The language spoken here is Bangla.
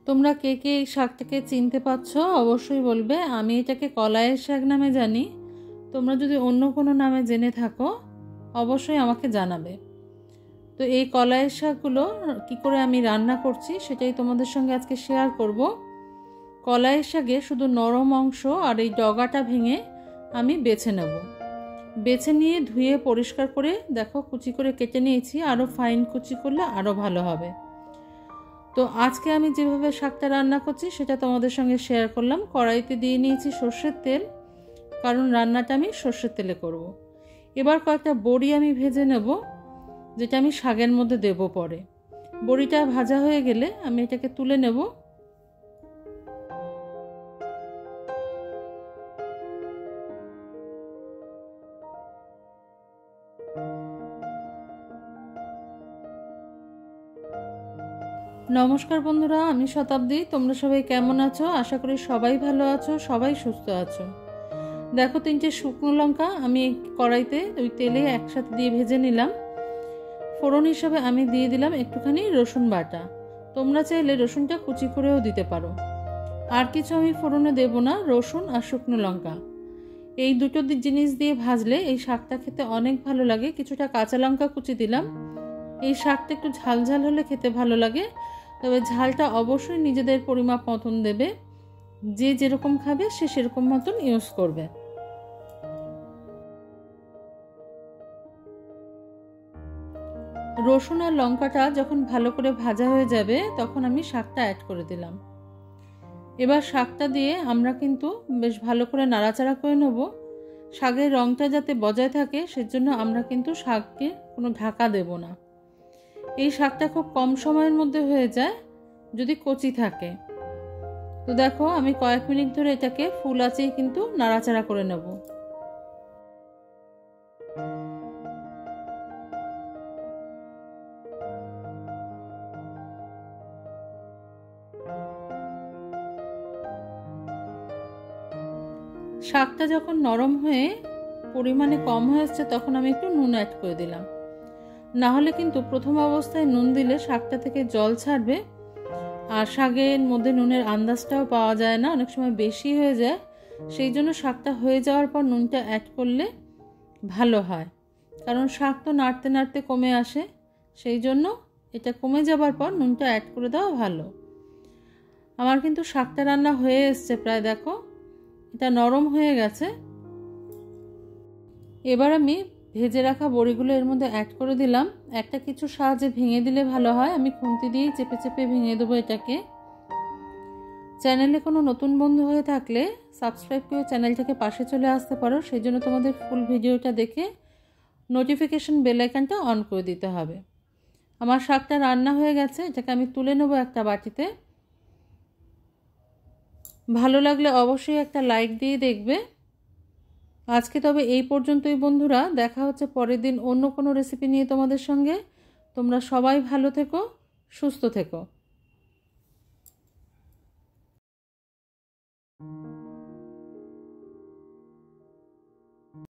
তোমরা কে কে এই শাকটাকে চিনতে পারছো অবশ্যই বলবে। আমি এটাকে কলাইয়ের শাক নামে জানি। তোমরা যদি অন্য কোনো নামে জেনে থাকো অবশ্যই আমাকে জানাবে। তো এই কলাইয়ের শাকগুলো কী করে আমি রান্না করছি সেটাই তোমাদের সঙ্গে আজকে শেয়ার করব। কলাইয়ের শাকে শুধু নরম অংশ আর এই ডগাটা ভেঙে আমি বেছে নেব। বেছে নিয়ে ধুয়ে পরিষ্কার করে দেখো কুচি করে কেটে নিয়েছি। আরও ফাইন কুচি করলে আরও ভালো হবে। তো আজকে আমি যেভাবে শাকটা রান্না করছি সেটা তোমাদের সঙ্গে শেয়ার করলাম। কড়াইতে দিয়ে নিয়েছি সর্ষের তেল, কারণ রান্নাটা আমি সর্ষের তেলে করব। এবার কয়েকটা বড়ি আমি ভেজে নেব, যেটা আমি শাকের মধ্যে দেব পরে। বড়িটা ভাজা হয়ে গেলে আমি এটাকে তুলে নেব। নমস্কার বন্ধুরা, আমি শতাব্দী। তোমরা সবাই কেমন আছো? আশা করি সবাই ভালো আছো, সবাই সুস্থ আছো। দেখো 3টে শুকনো লঙ্কা আমি কড়াইতে ওই তেলে একসাথে দিয়ে ভেজে নিলাম। ফোড়ন হিসাবে আমি দিয়ে দিলাম একটুখানি রসুন বাটা। তোমরা চাইলে রসুনটা কুচি করেও দিতে পারো। আর কিছু আমি ফোড়নে দেব না, রসুন আর শুকনো লঙ্কা এই দুটো জিনিস দিয়ে ভাজলে এই শাকটা খেতে অনেক ভালো লাগে। কিছুটা কাঁচা লঙ্কা কুচি দিলাম। এই শাকটা একটু ঝাল ঝাল হলে খেতে ভালো লাগে, তবে ঝালটা অবশ্যই নিজেদের পরিমাপ মতন দেবে। যে যেরকম খাবে সে সেরকম মতন ইউজ করবে। রসুন আর লঙ্কাটা যখন ভালো করে ভাজা হয়ে যাবে তখন আমি শাকটা অ্যাড করে দিলাম। এবার শাকটা দিয়ে আমরা কিন্তু বেশ ভালো করে নাড়াচাড়া করে নেব। শাকের রঙটা যাতে বজায় থাকে সেজন্য আমরা কিন্তু শাককে কোনো ঢাকা দেব না। এই শাকটা খুব কম সময়ের মধ্যে হয়ে যায় যদি কচি থাকে। তো দেখো আমি কয়েক মিনিট ধরে এটাকে ফুল আঁচেই কিন্তু নাড়াচাড়া করে নেব। শাকটা যখন নরম হয়ে পরিমাণে কম হয়ে আসছে তখন আমি একটু নুন অ্যাড করে দিলাম। না হলে কিন্তু প্রথম অবস্থায় নুন দিলে শাকটা থেকে জল ছাড়বে, আর শাকের মধ্যে নুনের আন্দাজটাও পাওয়া যায় না, অনেক সময় বেশি হয়ে যায়। সেই জন্য শাকটা হয়ে যাওয়ার পর নুনটা অ্যাড করলে ভালো হয়, কারণ শাক তো নাড়তে নাড়তে কমে আসে। সেই জন্য এটা কমে যাবার পর নুনটা অ্যাড করে দেওয়া ভালো। আমার কিন্তু শাকটা রান্না হয়ে এসছে প্রায়, দেখো এটা নরম হয়ে গেছে। এবার আমি ভেজে রাখা বড়িগুলো এর মধ্যে অ্যাড করে দিলাম। একটা কিছু সাহায্যে ভেঙে দিলে ভালো হয়, আমি খুন্তি দিয়ে চেপে চেপে ভেঙে দেবো এটাকে। চ্যানেলে কোনো নতুন বন্ধু হয়ে থাকলে সাবস্ক্রাইব করে চ্যানেলটাকে পাশে চলে আসতে পারো। সেই জন্য তোমাদের ফুল ভিডিওটা দেখে নোটিফিকেশন বেল আইকনটা অন করে দিতে হবে। আমার শাকটা রান্না হয়ে গেছে, এটাকে আমি তুলে নেব একটা বাটিতে। ভালো লাগলে অবশ্যই একটা লাইক দিয়ে দেখবে। আজকে তবে এই পর্যন্তই বন্ধুরা, দেখা হচ্ছে পরের দিন অন্য কোনো রেসিপি নিয়ে তোমাদের সঙ্গে। তোমরা সবাই ভালো থেকো, সুস্থ থেকো।